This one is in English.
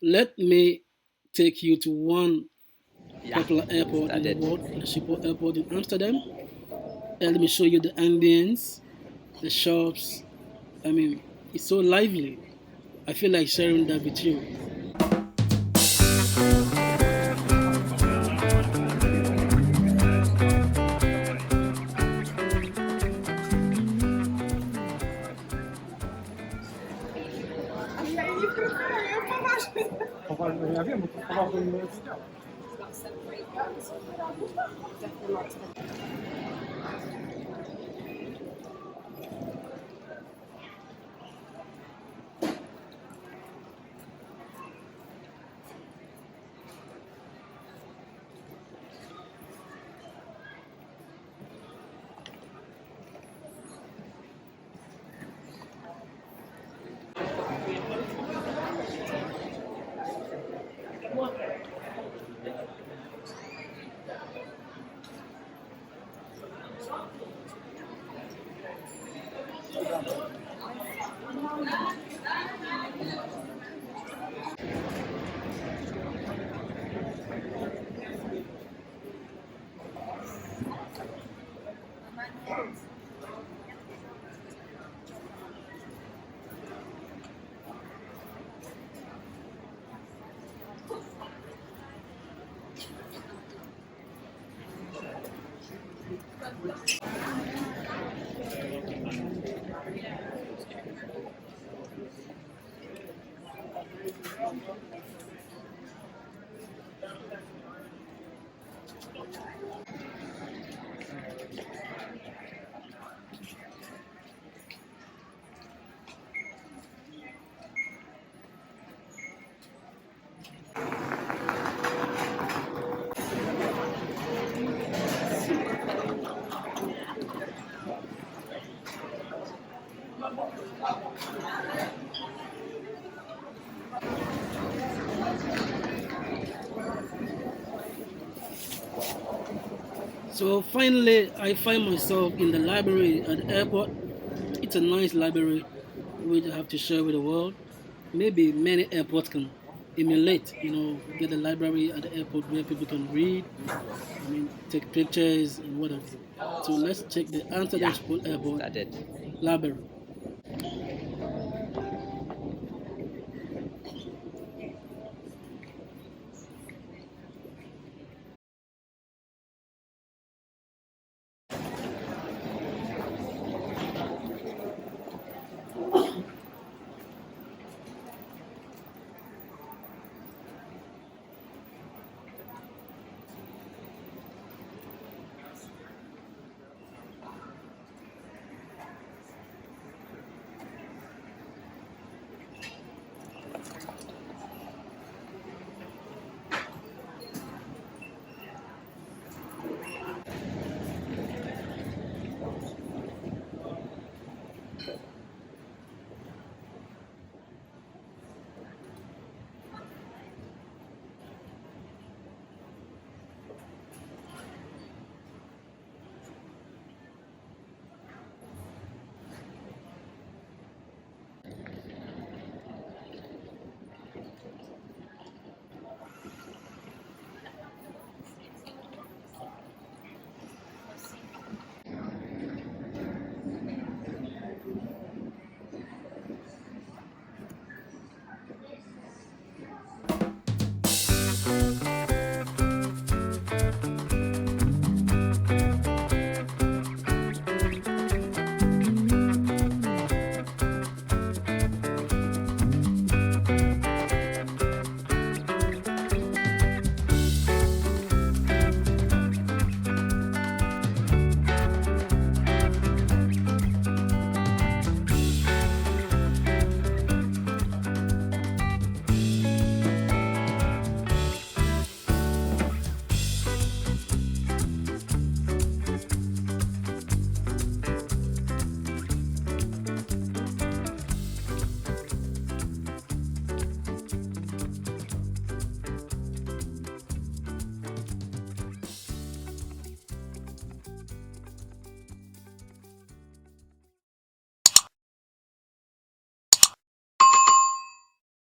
Let me take you to one Yeah, popular airport in the started. world, the Schiphol Airport in Amsterdam. And let me show you the ambience, the shops. I mean, it's so lively. I feel like sharing that with you. So finally, I find myself in the library at the airport. It's a nice library which I have to share with the world. Maybe many airports can emulate, get a library at the airport where people can read, take pictures and whatever. So let's check the Amsterdam Yeah, Schiphol Airport started. library.